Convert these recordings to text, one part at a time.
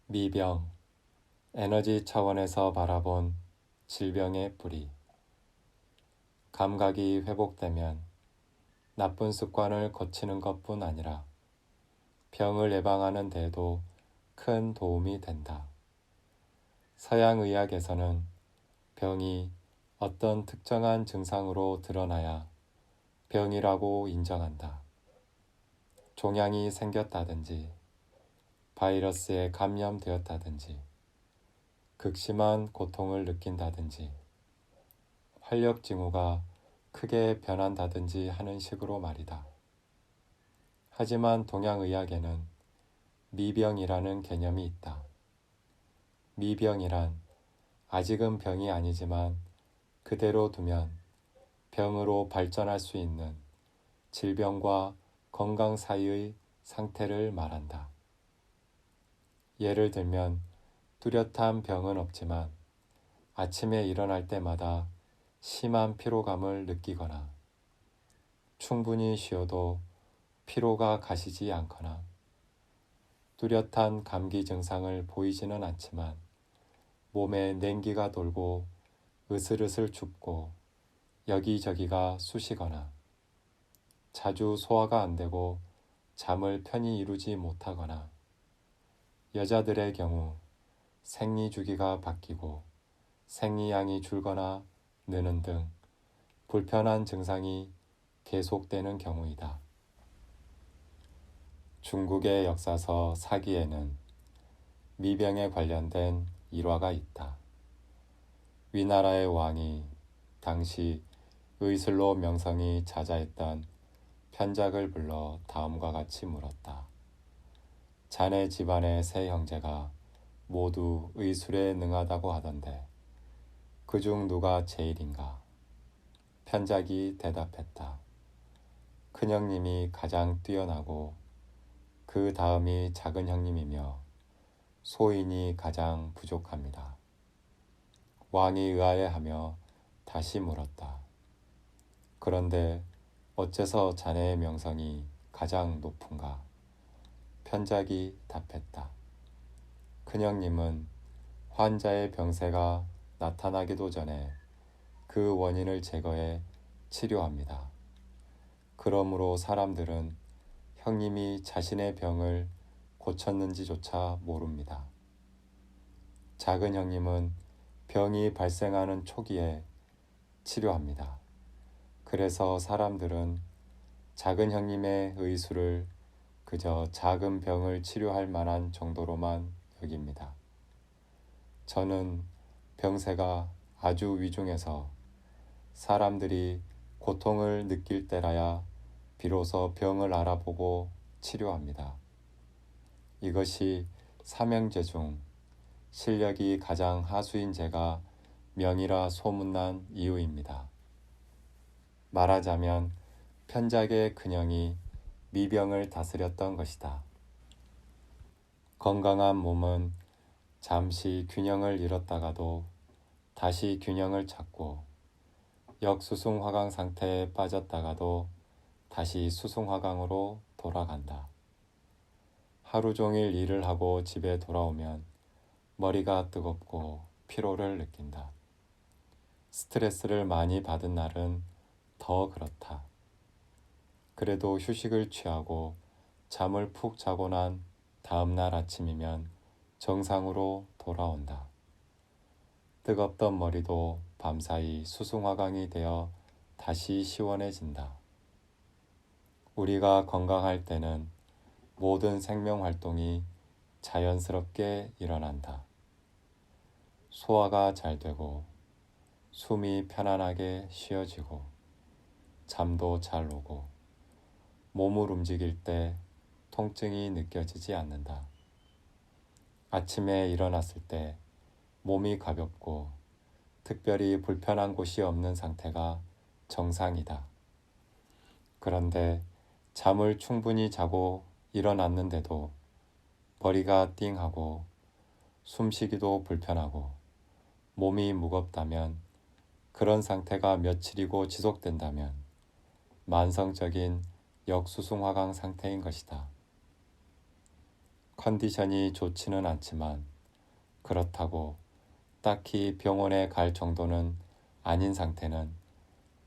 미병, 에너지 차원에서 바라본 질병의 뿌리. 감각이 회복되면 나쁜 습관을 고치는 것뿐 아니라 병을 예방하는 데에도 큰 도움이 된다. 서양의학에서는 병이 어떤 특정한 증상으로 드러나야 병이라고 인정한다. 종양이 생겼다든지, 바이러스에 감염되었다든지, 극심한 고통을 느낀다든지, 활력 징후가 크게 변한다든지 하는 식으로 말이다. 하지만 동양의학에는 미병이라는 개념이 있다. 미병이란 아직은 병이 아니지만 그대로 두면 병으로 발전할 수 있는 질병과 건강 사이의 상태를 말한다. 예를 들면 뚜렷한 병은 없지만 아침에 일어날 때마다 심한 피로감을 느끼거나 충분히 쉬어도 피로가 가시지 않거나 뚜렷한 감기 증상을 보이지는 않지만 몸에 냉기가 돌고 으슬으슬 춥고 여기저기가 쑤시거나 자주 소화가 안 되고 잠을 편히 이루지 못하거나 여자들의 경우 생리 주기가 바뀌고 생리량이 줄거나 느는 등 불편한 증상이 계속되는 경우이다. 중국의 역사서 사기에는 미병에 관련된 일화가 있다. 위나라의 왕이 당시 의술로 명성이 자자했던 편작을 불러 다음과 같이 물었다. 자네 집안의 세 형제가 모두 의술에 능하다고 하던데 그중 누가 제일인가? 편작이 대답했다. 큰형님이 가장 뛰어나고 그 다음이 작은 형님이며 소인이 가장 부족합니다. 왕이 의아해하며 다시 물었다. 그런데 어째서 자네의 명성이 가장 높은가? 편작이 답했다. 큰형님은 환자의 병세가 나타나기도 전에 그 원인을 제거해 치료합니다. 그러므로 사람들은 형님이 자신의 병을 고쳤는지조차 모릅니다. 작은 형님은 병이 발생하는 초기에 치료합니다. 그래서 사람들은 작은 형님의 의술을 그저 작은 병을 치료할 만한 정도로만 여깁니다. 저는 병세가 아주 위중해서 사람들이 고통을 느낄 때라야 비로소 병을 알아보고 치료합니다. 이것이 삼형제 중 실력이 가장 하수인 제가 명이라 소문난 이유입니다. 말하자면 편작의 큰형이 미병을 다스렸던 것이다. 건강한 몸은 잠시 균형을 잃었다가도 다시 균형을 찾고 역수승화강 상태에 빠졌다가도 다시 수승화강으로 돌아간다. 하루 종일 일을 하고 집에 돌아오면 머리가 뜨겁고 피로를 느낀다. 스트레스를 많이 받은 날은 더 그렇다. 그래도 휴식을 취하고 잠을 푹 자고 난 다음 날 아침이면 정상으로 돌아온다. 뜨겁던 머리도 밤사이 수승화강이 되어 다시 시원해진다. 우리가 건강할 때는 모든 생명 활동이 자연스럽게 일어난다. 소화가 잘 되고 숨이 편안하게 쉬어지고 잠도 잘 오고 몸을 움직일 때 통증이 느껴지지 않는다. 아침에 일어났을 때 몸이 가볍고 특별히 불편한 곳이 없는 상태가 정상이다. 그런데 잠을 충분히 자고 일어났는데도 머리가 띵하고 숨쉬기도 불편하고 몸이 무겁다면 그런 상태가 며칠이고 지속된다면 만성적인 역수승화강 상태인 것이다. 컨디션이 좋지는 않지만 그렇다고 딱히 병원에 갈 정도는 아닌 상태는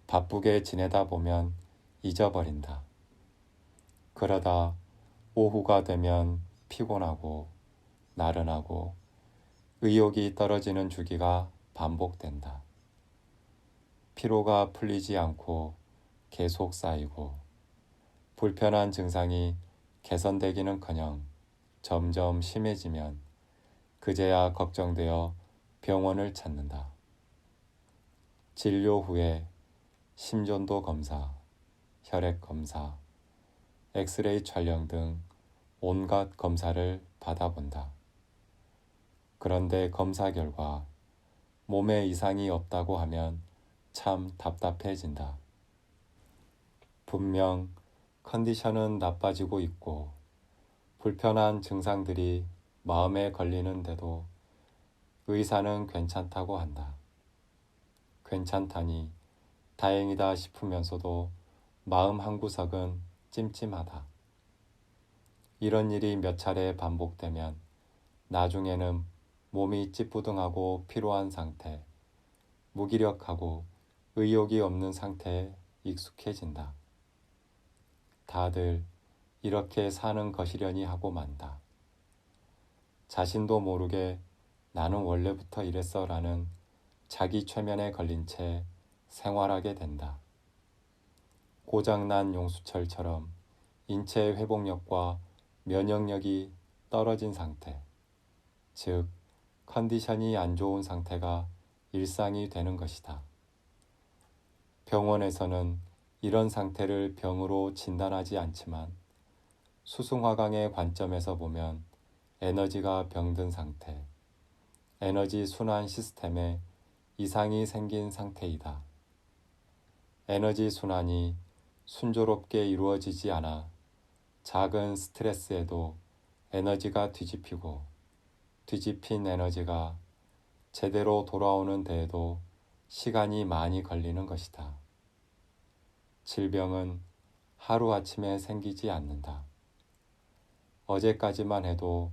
바쁘게 지내다 보면 잊어버린다. 그러다 오후가 되면 피곤하고 나른하고 의욕이 떨어지는 주기가 반복된다. 피로가 풀리지 않고 계속 쌓이고 불편한 증상이 개선되기는커녕 점점 심해지면 그제야 걱정되어 병원을 찾는다. 진료 후에 심전도 검사, 혈액 검사, 엑스레이 촬영 등 온갖 검사를 받아본다. 그런데 검사 결과 몸에 이상이 없다고 하면 참 답답해진다. 분명 컨디션은 나빠지고 있고 불편한 증상들이 마음에 걸리는데도 의사는 괜찮다고 한다. 괜찮다니 다행이다 싶으면서도 마음 한구석은 찜찜하다. 이런 일이 몇 차례 반복되면 나중에는 몸이 찌뿌둥하고 피로한 상태, 무기력하고 의욕이 없는 상태에 익숙해진다. 다들 이렇게 사는 것이려니 하고 만다. 자신도 모르게 나는 원래부터 이랬어 라는 자기 최면에 걸린 채 생활하게 된다. 고장난 용수철처럼 인체 회복력과 면역력이 떨어진 상태, 즉 컨디션이 안 좋은 상태가 일상이 되는 것이다. 병원에서는 이런 상태를 병으로 진단하지 않지만 수승화강의 관점에서 보면 에너지가 병든 상태, 에너지 순환 시스템에 이상이 생긴 상태이다. 에너지 순환이 순조롭게 이루어지지 않아 작은 스트레스에도 에너지가 뒤집히고 뒤집힌 에너지가 제대로 돌아오는 데에도 시간이 많이 걸리는 것이다. 질병은 하루아침에 생기지 않는다. 어제까지만 해도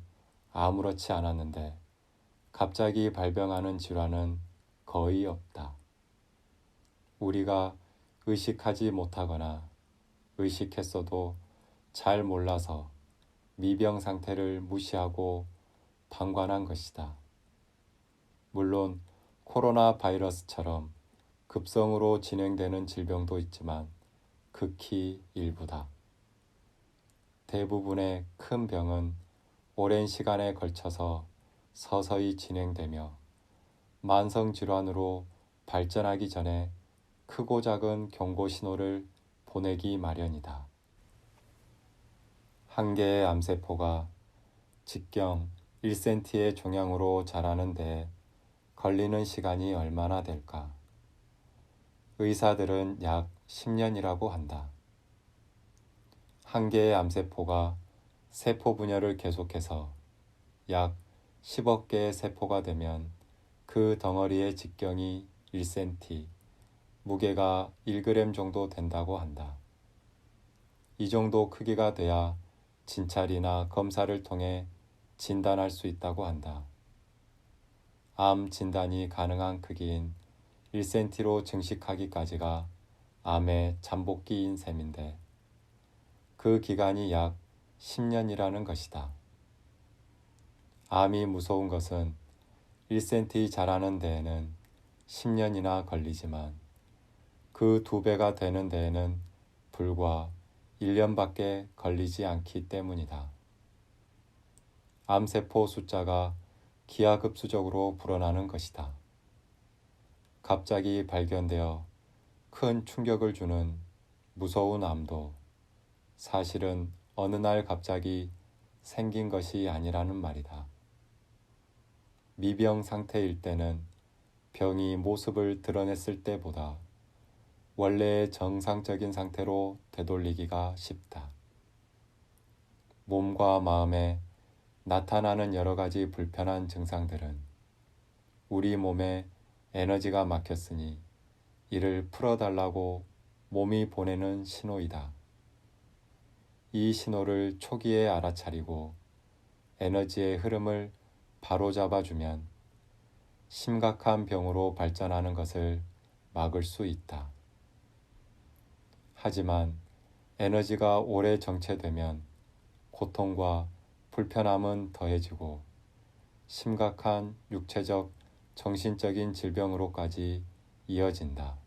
아무렇지 않았는데 갑자기 발병하는 질환은 거의 없다. 우리가 의식하지 못하거나 의식했어도 잘 몰라서 미병 상태를 무시하고 방관한 것이다. 물론 코로나 바이러스처럼 급성으로 진행되는 질병도 있지만 극히 일부다. 대부분의 큰 병은 오랜 시간에 걸쳐서 서서히 진행되며 만성질환으로 발전하기 전에 크고 작은 경고 신호를 보내기 마련이다. 한 개의 암세포가 직경 1cm의 종양으로 자라는 데 걸리는 시간이 얼마나 될까? 의사들은 약 10년이라고 한다. 한 개의 암세포가 세포 분열을 계속해서 약 10억 개의 세포가 되면 그 덩어리의 직경이 1cm, 무게가 1g 정도 된다고 한다. 이 정도 크기가 돼야 진찰이나 검사를 통해 진단할 수 있다고 한다. 암 진단이 가능한 크기인 1cm로 증식하기까지가 암의 잠복기인 셈인데 그 기간이 약 10년이라는 것이다. 암이 무서운 것은 1cm 자라는 데에는 10년이나 걸리지만 그 2배가 되는 데에는 불과 1년밖에 걸리지 않기 때문이다. 암세포 숫자가 기하급수적으로 불어나는 것이다. 갑자기 발견되어 큰 충격을 주는 무서운 암도 사실은 어느 날 갑자기 생긴 것이 아니라는 말이다. 미병 상태일 때는 병이 모습을 드러냈을 때보다 원래의 정상적인 상태로 되돌리기가 쉽다. 몸과 마음에 나타나는 여러 가지 불편한 증상들은 우리 몸에 에너지가 막혔으니 이를 풀어달라고 몸이 보내는 신호이다. 이 신호를 초기에 알아차리고 에너지의 흐름을 바로잡아주면 심각한 병으로 발전하는 것을 막을 수 있다. 하지만 에너지가 오래 정체되면 고통과 불편함은 더해지고 심각한 육체적, 정신적인 질병으로까지 이어진다.